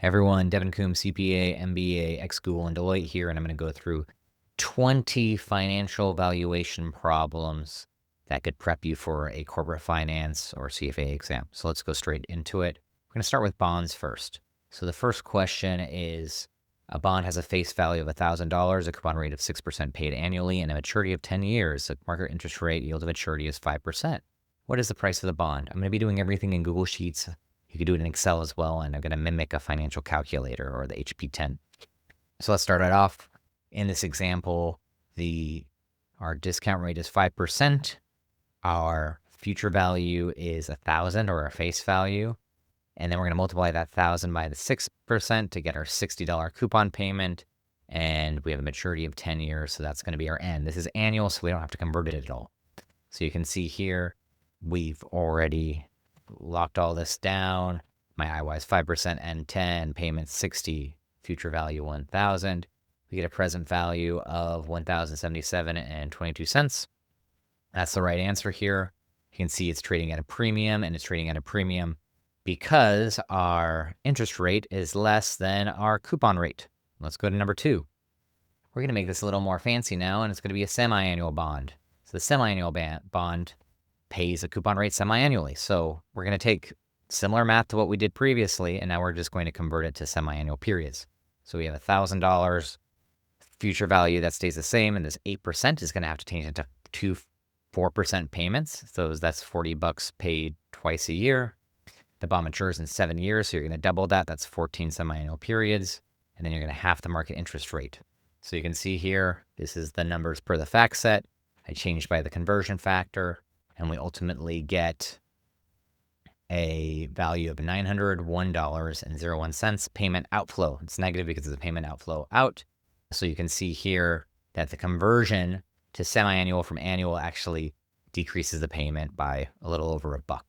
Everyone, Devon Coombs, CPA, MBA, ex-Google, and Deloitte here, and I'm going to go through 20 financial valuation problems that could prep you for a corporate finance or CFA exam. So let's go straight into it. We're going to start with bonds first. So the first question is, a bond has a face value of $1,000, a coupon rate of 6% paid annually, and a maturity of 10 years. The market interest rate yield of maturity is 5%. What is the price of the bond? I'm going to be doing everything in Google Sheets. You could do it in Excel as well, and I'm going to mimic a financial calculator or the HP10. So let's start it off. In this example, our discount rate is 5%. Our future value is 1,000 or our face value. And then we're going to multiply that 1,000 by the 6% to get our $60 coupon payment. And we have a maturity of 10 years, so that's going to be our N. This is annual, so we don't have to convert it at all. So you can see here, we've already locked all this down. My IY is 5%, N10, payment 60, future value 1,000. We get a present value of $1,077.22. That's the right answer here. You can see it's trading at a premium, and it's trading at a premium because our interest rate is less than our coupon rate. Let's go to number 2. We're going to make this a little more fancy now, and it's going to be a semi-annual bond. So the semi-annual bond pays a coupon rate semi-annually. So we're going to take similar math to what we did previously, and now we're just going to convert it to semi-annual periods. So we have $1,000 future value that stays the same, and this 8% is going to have to change into 4% payments. So that's $40 paid twice a year. The bond matures in 7 years, so you're going to double that. That's 14 semi-annual periods, and then you're going to half the market interest rate. So you can see here, this is the numbers per the fact set. I changed by the conversion factor, and we ultimately get a value of $901.01 payment outflow. It's negative because it's a payment outflow out. So you can see here that the conversion to semi-annual from annual actually decreases the payment by a little over $1.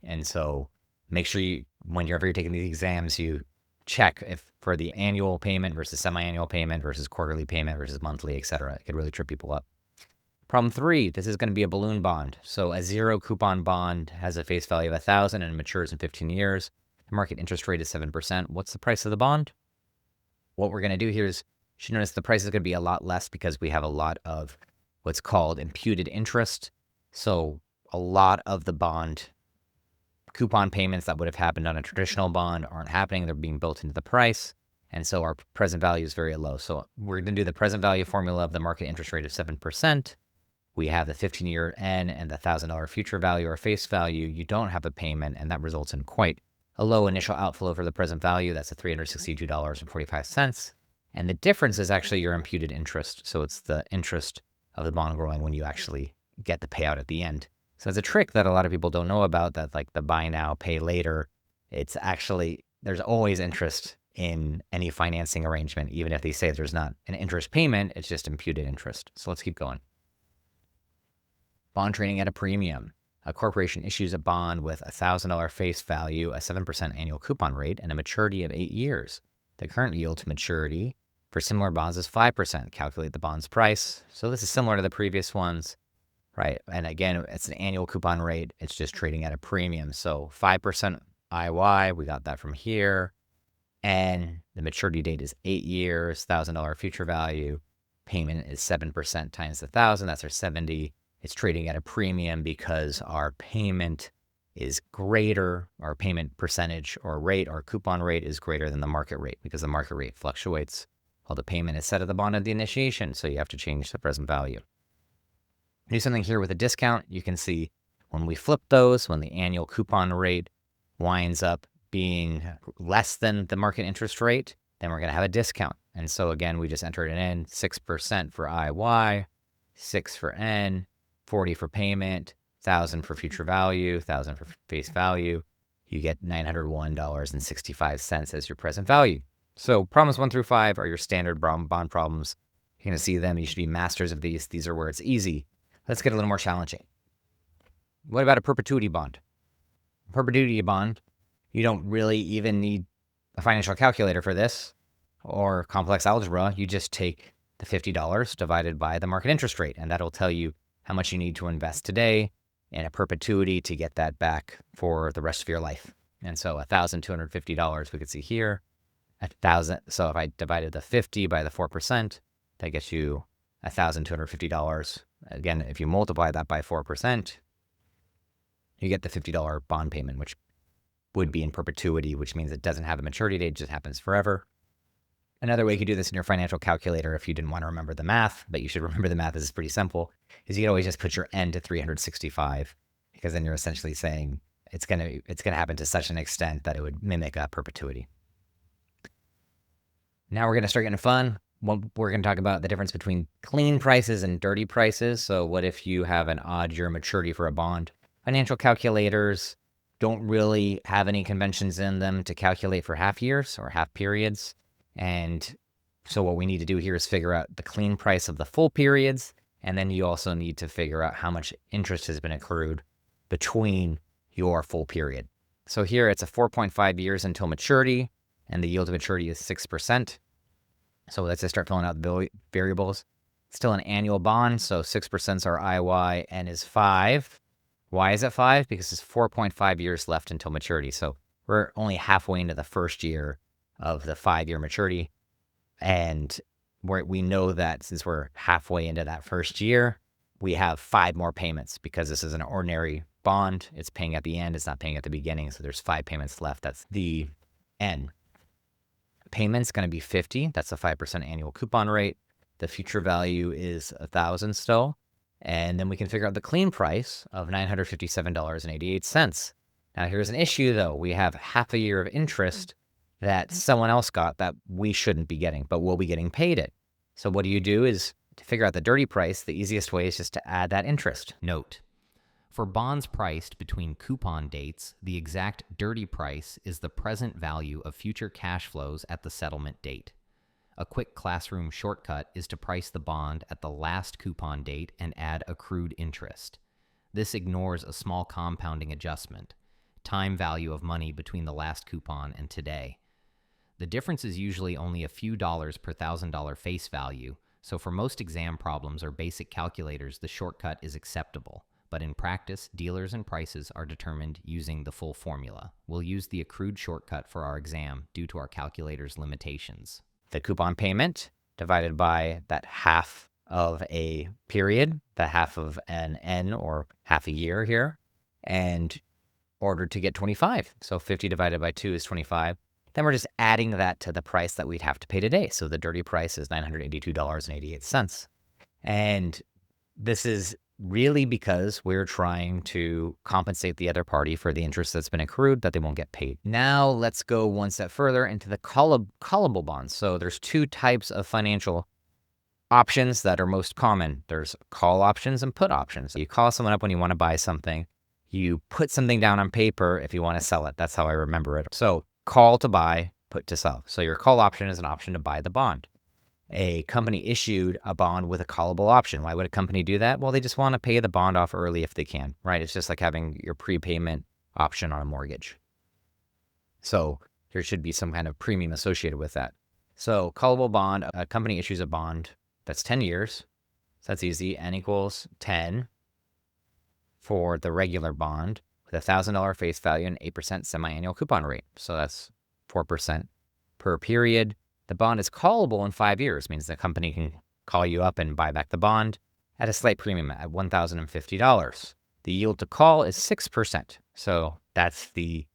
And so make sure whenever you're taking these exams, you check if for the annual payment versus semi-annual payment versus quarterly payment versus monthly, etc. It could really trip people up. Problem 3, this is going to be a balloon bond. So a zero coupon bond has a face value of 1,000 and matures in 15 years. The market interest rate is 7%. What's the price of the bond? What we're going to do here is, you should notice the price is going to be a lot less because we have a lot of what's called imputed interest. So a lot of the bond coupon payments that would have happened on a traditional bond aren't happening. They're being built into the price. And so our present value is very low. So we're going to do the present value formula of the market interest rate of 7%. We have the 15-year N and the $1,000 future value or face value. You don't have a payment, and that results in quite a low initial outflow for the present value. That's $362.45. And the difference is actually your imputed interest. So it's the interest of the bond growing when you actually get the payout at the end. So it's a trick that a lot of people don't know about, that like the buy now, pay later. It's actually, there's always interest in any financing arrangement, even if they say there's not an interest payment, it's just imputed interest. So let's keep going. Bond trading at a premium. A corporation issues a bond with a $1,000 face value, a 7% annual coupon rate, and a maturity of 8 years. The current yield to maturity for similar bonds is 5%. Calculate the bond's price. So this is similar to the previous ones, right? And again, it's an annual coupon rate. It's just trading at a premium. So 5% IY, we got that from here. And the maturity date is 8 years, $1,000 future value. Payment is 7% times 1,000. That's our 70. It's trading at a premium because our payment is greater, our payment percentage or rate or coupon rate is greater than the market rate because the market rate fluctuates while the payment is set at the bond at the initiation. So you have to change the present value. Do something here with a discount. You can see when we flip those, when the annual coupon rate winds up being less than the market interest rate, then we're going to have a discount. And so again, we just entered it in 6% for IY, 6 for N, 40 for payment, 1,000 for future value, 1,000 for face value. You get $901.65 as your present value. So problems 1 through 5 are your standard bond problems. You're going to see them. You should be masters of these. These are where it's easy. Let's get a little more challenging. What about a perpetuity bond? Perpetuity bond, you don't really even need a financial calculator for this or complex algebra. You just take the $50 divided by the market interest rate, and that'll tell you how much you need to invest today in a perpetuity to get that back for the rest of your life. And so $1,250 we could see here. 1,000. So if I divided the 50 by the 4%, that gets you $1,250. Again, if you multiply that by 4%, you get the $50 bond payment, which would be in perpetuity, which means it doesn't have a maturity date, it just happens forever. Another way you could do this in your financial calculator, if you didn't want to remember the math, but you should remember the math, this is pretty simple, is you can always just put your n to 365, because then you're essentially saying it's gonna happen to such an extent that it would mimic a perpetuity. Now we're gonna start getting fun. We're gonna talk about the difference between clean prices and dirty prices. So what if you have an odd year maturity for a bond? Financial calculators don't really have any conventions in them to calculate for half years or half periods. And so what we need to do here is figure out the clean price of the full periods. And then you also need to figure out how much interest has been accrued between your full period. So here it's a 4.5 years until maturity, and the yield to maturity is 6%. So let's just start filling out the variables. Still an annual bond, so 6% is our IY, N is 5. Why is it 5? Because it's 4.5 years left until maturity. So we're only halfway into the first year of the 5-year maturity. And we know that since we're halfway into that first year, we have 5 more payments because this is an ordinary bond. It's paying at the end. It's not paying at the beginning. So there's 5 payments left. That's the N. Payment's going to be 50. That's a 5% annual coupon rate. The future value is 1,000 still. And then we can figure out the clean price of $957.88. Now here's an issue though. We have half a year of interest that someone else got that we shouldn't be getting, but we'll be getting paid it. So what you do is to figure out the dirty price, the easiest way is just to add that interest. Note: for bonds priced between coupon dates, the exact dirty price is the present value of future cash flows at the settlement date. A quick classroom shortcut is to price the bond at the last coupon date and add accrued interest. This ignores a small compounding adjustment, time value of money between the last coupon and today. The difference is usually only a few dollars per $1,000 face value, so for most exam problems or basic calculators, the shortcut is acceptable. But in practice, dealers and prices are determined using the full formula. We'll use the accrued shortcut for our exam due to our calculator's limitations. The coupon payment divided by that half of a period, the half of an N or half a year here, and ordered to get 25. So 50 divided by 2 is 25. Then we're just adding that to the price that we'd have to pay today. So the dirty price is $982.88. And this is really because we're trying to compensate the other party for the interest that's been accrued that they won't get paid. Now let's go one step further into the callable bonds. So there's 2 types of financial options that are most common. There's call options and put options. You call someone up when you want to buy something. You put something down on paper if you want to sell it. That's how I remember it. So call to buy, put to sell. So your call option is an option to buy the bond. A company issued a bond with a callable option. Why would a company do that? Well, they just want to pay the bond off early if they can, right? It's just like having your prepayment option on a mortgage. So there should be some kind of premium associated with that. So callable bond, a company issues a bond that's 10 years. So that's easy. N equals 10 for the regular bond with $1,000 face value and 8% semi-annual coupon rate. So that's 4% per period. The bond is callable in 5 years, means the company can call you up and buy back the bond at a slight premium at $1,050. The yield to call is 6%. So that's the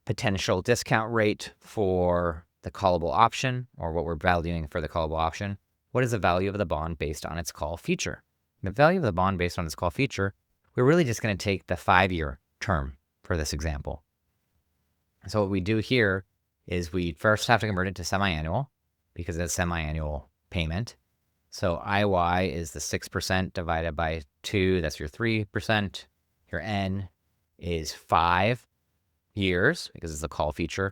potential discount rate for the callable option, or what we're valuing for the callable option. What is the value of the bond based on its call feature? The value of the bond based on its call feature, we're really just going to take the 5-year term for this example. So what we do here is we first have to convert it to semi-annual because it's semi-annual payment. So IY is the 6% divided by 2. That's your 3%. Your N is 5 years because it's a call feature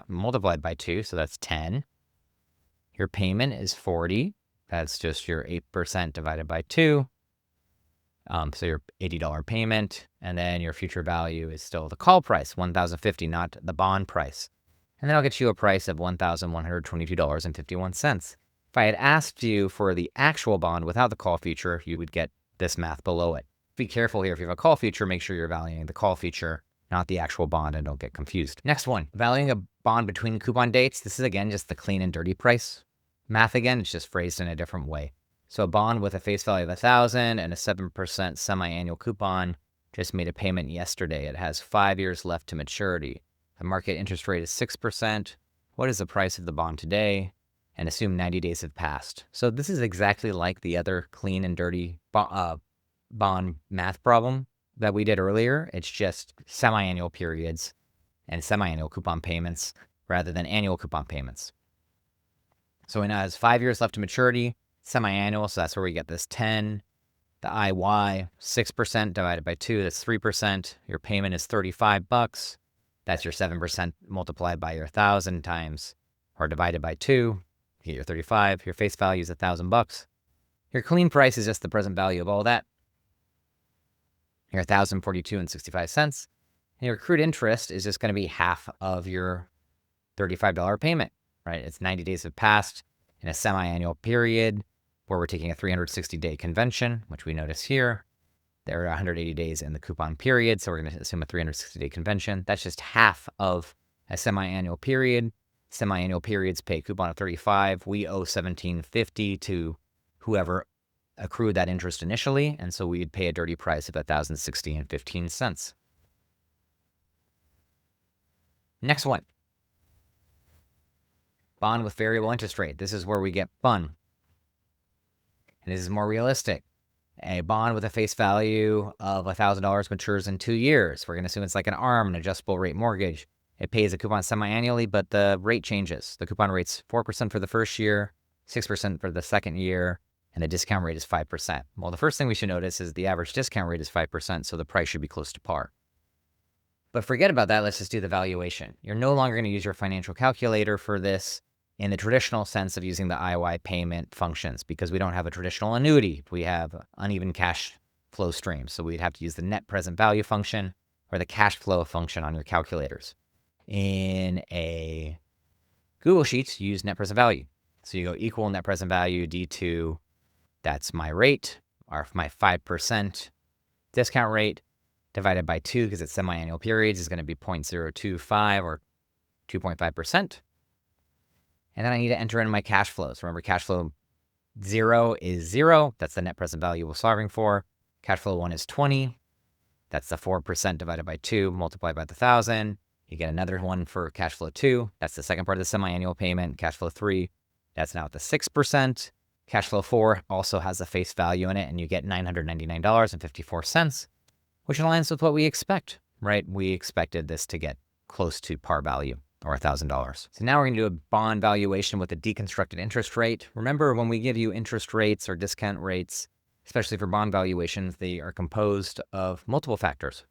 multiplied by 2. So that's 10. Your payment is 40. That's just your 8% divided by 2. So your $80 payment. And then your future value is still the call price, $1,050, not the bond price. And then I'll get you a price of $1,122.51. If I had asked you for the actual bond without the call feature, you would get this math below it. Be careful here. If you have a call feature, make sure you're valuing the call feature, not the actual bond, and don't get confused. Next one, valuing a bond between coupon dates, this is again just the clean and dirty price math again. It's just phrased in a different way. So a bond with a face value of 1,000 and a 7% semi-annual coupon just made a payment yesterday. It has 5 years left to maturity. The market interest rate is 6%. What is the price of the bond today? And assume 90 days have passed. So this is exactly like the other clean and dirty bond math problem that we did earlier. It's just semi-annual periods and semi-annual coupon payments rather than annual coupon payments. So it has 5 years left to maturity, semi-annual, so that's where we get this 10. The IY, 6% divided by 2, that's 3%. Your payment is $35. That's your 7% multiplied by your 1,000 times, or divided by 2, you get your 35. Your face value is $1,000. Your clean price is just the present value of all that. Your $1,042.65. And your accrued interest is just going to be half of your $35 payment, right? It's 90 days have passed in a semi-annual period where we're taking a 360-day convention, which we notice here. There are 180 days in the coupon period, so we're going to assume a 360-day convention. That's just half of a semi-annual period. Semi-annual periods pay a coupon of 35. We owe $17.50 to whoever accrued that interest initially, and so we'd pay a dirty price of $1,060.15. Next one. Bond with variable interest rate. This is where we get fun. And this is more realistic. A bond with a face value of $1,000 matures in 2 years. We're going to assume it's like an ARM, an adjustable rate mortgage. It pays a coupon semi-annually, but the rate changes. The coupon rate's 4% for the first year, 6% for the second year, and the discount rate is 5%. Well, the first thing we should notice is the average discount rate is 5%, so the price should be close to par. But forget about that. Let's just do the valuation. You're no longer going to use your financial calculator for this in the traditional sense of using the IY payment functions, because we don't have a traditional annuity. We have uneven cash flow streams. So we'd have to use the net present value function or the cash flow function on your calculators. In a Google Sheets, you use net present value. So you go equal net present value D2, that's my rate, or my 5% discount rate, divided by 2, because it's semi-annual periods, is going to be 0.025 or 2.5%. And then I need to enter in my cash flows. Remember, cash flow 0 is 0. That's the net present value we're solving for. Cash flow 1 is 20. That's the 4% divided by 2 multiplied by the 1,000. You get another one for cash flow 2. That's the second part of the semi-annual payment. Cash flow 3, that's now at the 6%. Cash flow 4 also has a face value in it, and you get $999.54, which aligns with what we expect, right? We expected this to get close to par value, or $1,000. So now we're going to do a bond valuation with a deconstructed interest rate. Remember, when we give you interest rates or discount rates, especially for bond valuations, they are composed of multiple factors.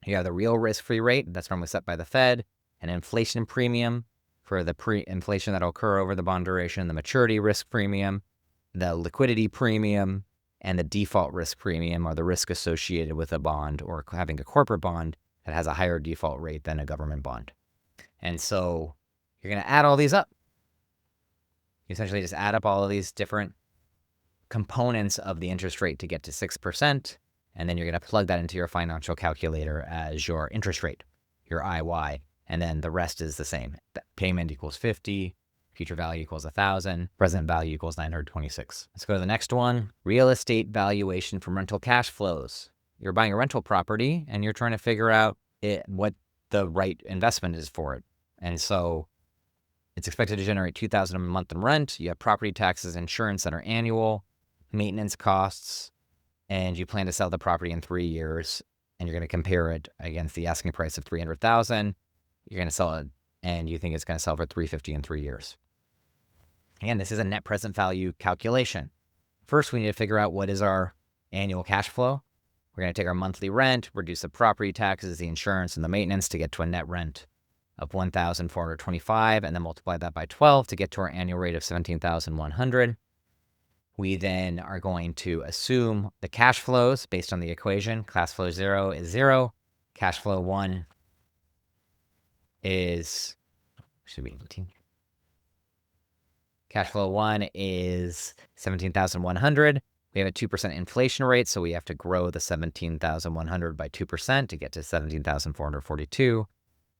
You have the real risk-free rate, that's normally set by the Fed, an inflation premium for the pre-inflation that'll occur over the bond duration, the maturity risk premium, the liquidity premium, and the default risk premium, or the risk associated with a bond or having a corporate bond that has a higher default rate than a government bond. And so you're going to add all these up. You essentially just add up all of these different components of the interest rate to get to 6%. And then you're going to plug that into your financial calculator as your interest rate, your IY. And then the rest is the same. Payment equals 50, future value equals 1,000, present value equals 926. Let's go to the next one. Real estate valuation from rental cash flows. You're buying a rental property and you're trying to figure out what the right investment is for it. And so it's expected to generate $2,000 a month in rent. You have property taxes, insurance that are annual, maintenance costs, and you plan to sell the property in 3 years, and you're going to compare it against the asking price of $300,000. You're going to sell it, and you think it's going to sell for $350,000 in 3 years. Again, this is a net present value calculation. First, we need to figure out what is our annual cash flow. We're going to take our monthly rent, reduce the property taxes, the insurance, and the maintenance to get to a net rent of $1,425, and then multiply that by 12 to get to our annual rate of $17,100. We then are going to assume the cash flows based on the equation. Cash flow 0 is 0. Cash flow 1 is, should be 18. Cash flow 1 is 17,100. We have a 2% inflation rate, so we have to grow the 17,100 by 2% to get to 17,442.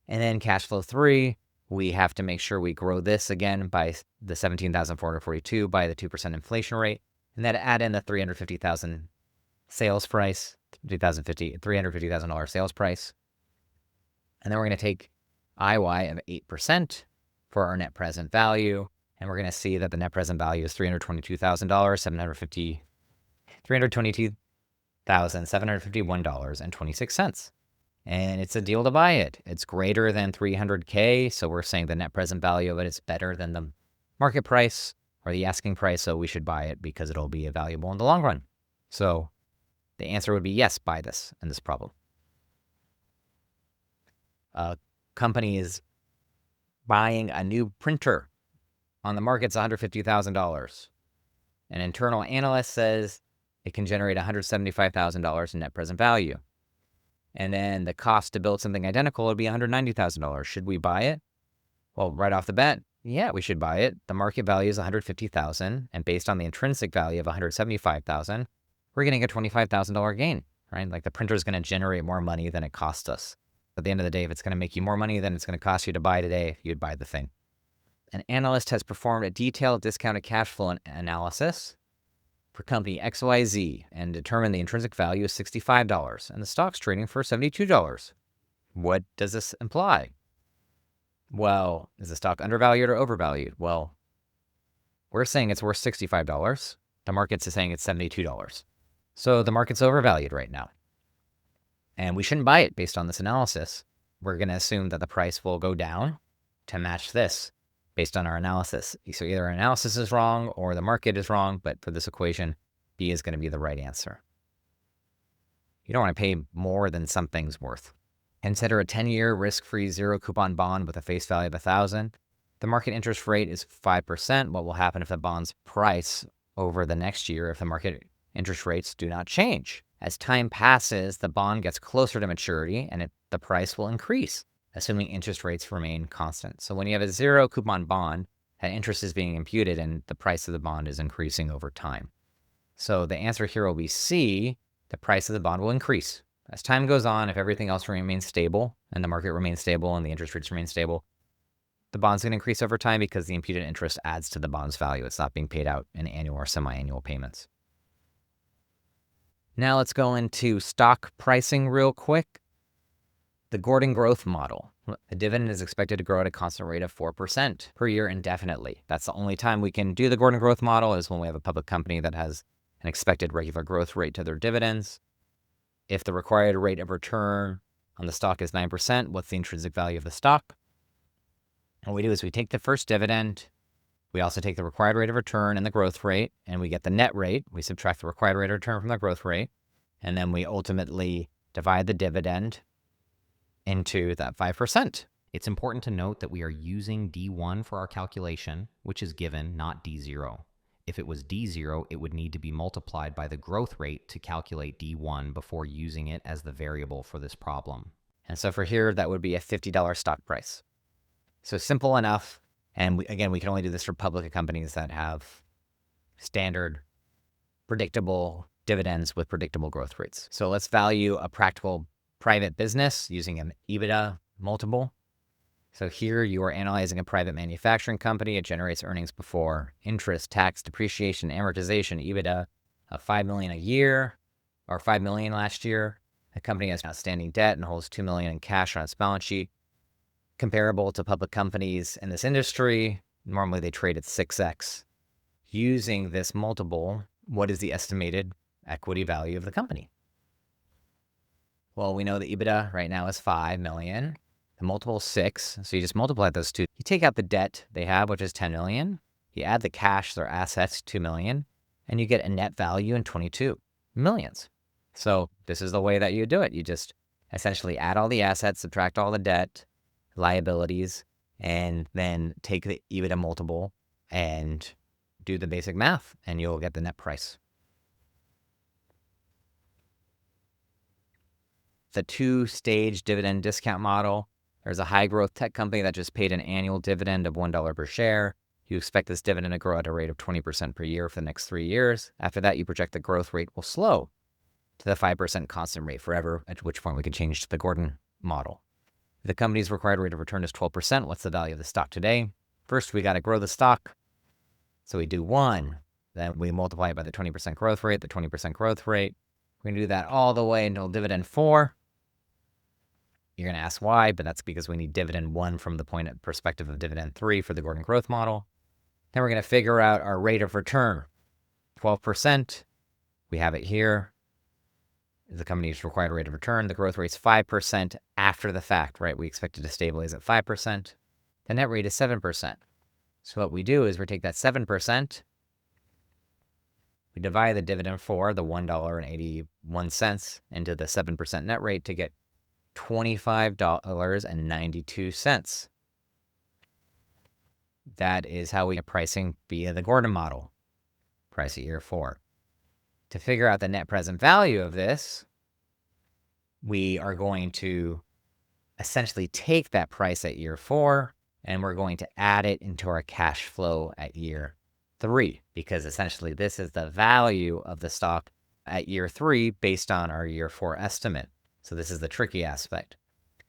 And then cash flow 3, we have to make sure we grow this again by the 17,442 by the 2% inflation rate, and then add in the 350,000 sales price, $350,000 sales price. And then we're going to take IY of 8% for our net present value. And we're going to see that the net present value is $322,751.26. And it's a deal to buy it. It's greater than 300K. So we're saying the net present value of it is better than the market price or the asking price. So we should buy it because it'll be valuable in the long run. So the answer would be yes, buy this in this problem. A company is buying a new printer. On the market's $150,000. An internal analyst says it can generate $175,000 in net present value. And then the cost to build something identical would be $190,000. Should we buy it? Well, right off the bat, yeah, we should buy it. The market value is $150,000, and based on the intrinsic value of $175,000, we're getting a $25,000 gain, right? Like the printer is going to generate more money than it costs us. At the end of the day, if it's going to make you more money than it's going to cost you to buy today, you'd buy the thing. An analyst has performed a detailed discounted cash flow analysis for company XYZ and determined the intrinsic value is $65 and the stock's trading for $72. What does this imply? Well, is the stock undervalued or overvalued? Well, we're saying it's worth $65. The market's saying it's $72. So the market's overvalued right now. And we shouldn't buy it based on this analysis. We're going to assume that the price will go down to match this based on our analysis. So either our analysis is wrong or the market is wrong, but for this equation, B is going to be the right answer. You don't want to pay more than something's worth. Consider a 10-year risk-free zero coupon bond with a face value of $1,000. The market interest rate is 5%. What will happen if the bond's price over the next year if the market interest rates do not change? As time passes, the bond gets closer to maturity and the price will increase, assuming interest rates remain constant. So when you have a zero coupon bond, that interest is being imputed and the price of the bond is increasing over time. So the answer here will be C, the price of the bond will increase. As time goes on, if everything else remains stable and the market remains stable and the interest rates remain stable, the bond's going to increase over time because the imputed interest adds to the bond's value. It's not being paid out in annual or semi-annual payments. Now let's go into stock pricing real quick. The Gordon growth model. The dividend is expected to grow at a constant rate of 4% per year indefinitely. That's the only time we can do the Gordon growth model is when we have a public company that has an expected regular growth rate to their dividends. If the required rate of return on the stock is 9%, what's the intrinsic value of the stock? What we do is we take the first dividend, we also take the required rate of return and the growth rate, and we get the net rate. We subtract the required rate of return from the growth rate, and then we ultimately divide the dividend into that 5%. It's important to note that we are using D1 for our calculation, which is given, not D0. If it was D0, it would need to be multiplied by the growth rate to calculate D1 before using it as the variable for this problem. And so for here, that would be a $50 stock price. So simple enough. And we can only do this for public companies that have standard, predictable dividends with predictable growth rates. So let's value a practical private business using an EBITDA multiple. So here you are analyzing a private manufacturing company. It generates earnings before interest, tax, depreciation, amortization, EBITDA of $5 million a year, or $5 million last year. The company has outstanding debt and holds $2 million in cash on its balance sheet. Comparable to public companies in this industry, normally they trade at 6x. Using this multiple, what is the estimated equity value of the company? Well, we know the EBITDA right now is $5 million. The multiple is 6, so you just multiply those two. You take out the debt they have, which is $10 million. You add the cash, their assets, $2 million, and you get a net value in $22 million. So this is the way that you do it. You just essentially add all the assets, subtract all the debt, liabilities, and then take the EBITDA multiple and do the basic math, and you'll get the net price. The two-stage dividend discount model. There's a high-growth tech company that just paid an annual dividend of $1 per share. You expect this dividend to grow at a rate of 20% per year for the next 3 years. After that, you project the growth rate will slow to the 5% constant rate forever, at which point we could change to the Gordon model. The company's required rate of return is 12%. What's the value of the stock today? First, we got to grow the stock. So we do 1. Then we multiply it by the 20% growth rate, the 20% growth rate. We're going to do that all the way until dividend 4. You're going to ask why, but that's because we need dividend 1 from the point of perspective of dividend 3 for the Gordon growth model. Then we're going to figure out our rate of return. 12%. We have it here. The company's required rate of return. The growth rate's 5% after the fact, right? We expect it to stabilize at 5%. The net rate is 7%. So what we do is we take that 7%, we divide the dividend for the $1.81 into the 7% net rate to get $25.92. That is how we get pricing via the Gordon model. Price at year 4. To figure out the net present value of this, we are going to essentially take that price at year 4 and we're going to add it into our cash flow at year 3, because essentially this is the value of the stock at year 3 based on our year 4 estimate. So this is the tricky aspect.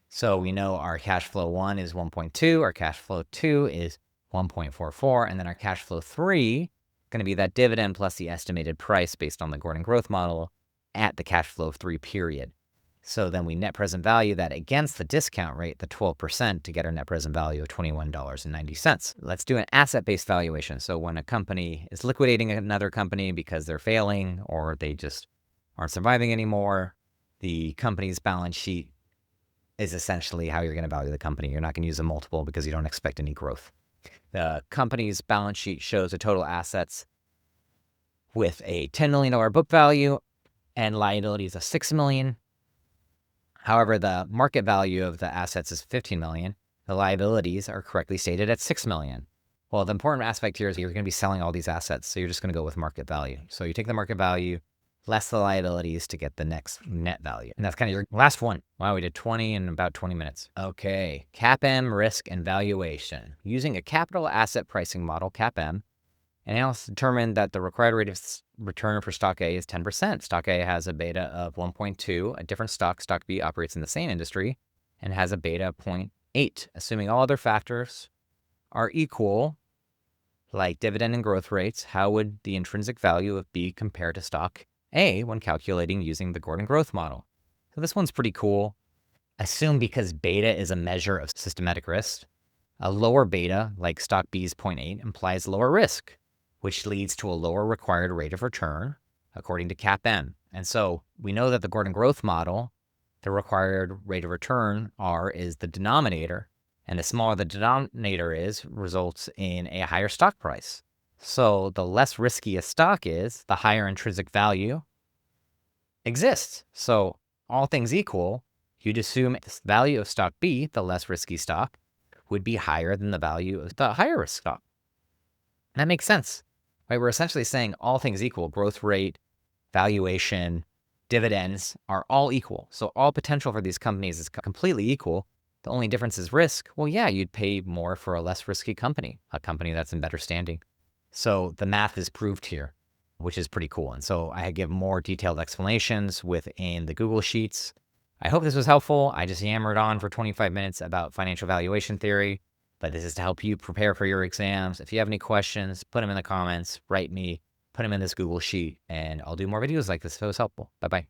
So we know our cash flow 1 is 1.2, our cash flow 2 is 1.44, and then our cash flow 3 going to be that dividend plus the estimated price based on the Gordon growth model at the cash flow 3 period. So then we net present value that against the discount rate, the 12%, to get our net present value of $21.90. Let's do an asset-based valuation. So when a company is liquidating another company because they're failing or they just aren't surviving anymore, the company's balance sheet is essentially how you're going to value the company. You're not going to use a multiple because you don't expect any growth. The company's balance sheet shows the total assets with a $10 million book value and liabilities of $6 million. However, the market value of the assets is $15 million. The liabilities are correctly stated at $6 million. Well, the important aspect here is you're going to be selling all these assets, so you're just going to go with market value. So you take the market value less the liabilities to get the next net value. And that's kind of your last one. Wow, we did 20 in about 20 minutes. Okay, CAPM, risk, and valuation. Using a capital asset pricing model, CAPM, analysts determined that the required rate of return for stock A is 10%. Stock A has a beta of 1.2. A different stock B, operates in the same industry and has a beta of 0.8. Assuming all other factors are equal, like dividend and growth rates, how would the intrinsic value of B compare to stock A when calculating using the Gordon growth model? So this one's pretty cool. Assume because beta is a measure of systematic risk, a lower beta, like stock B's 0.8, implies lower risk, which leads to a lower required rate of return, according to CAPM. And so we know that the Gordon growth model, the required rate of return, R, is the denominator, and the smaller the denominator is, results in a higher stock price. So the less risky a stock is, the higher intrinsic value exists. So all things equal, you'd assume the value of stock B, the less risky stock, would be higher than the value of the higher risk stock. And that makes sense, right? We're essentially saying all things equal, growth rate, valuation, dividends are all equal. So all potential for these companies is completely equal. The only difference is risk. Well, yeah, you'd pay more for a less risky company, a company that's in better standing. So the math is proved here, which is pretty cool. And so I give more detailed explanations within the Google Sheets. I hope this was helpful. I just yammered on for 25 minutes about financial valuation theory, but this is to help you prepare for your exams. If you have any questions, put them in the comments, write me, put them in this Google Sheet, and I'll do more videos like this if it was helpful. Bye-bye.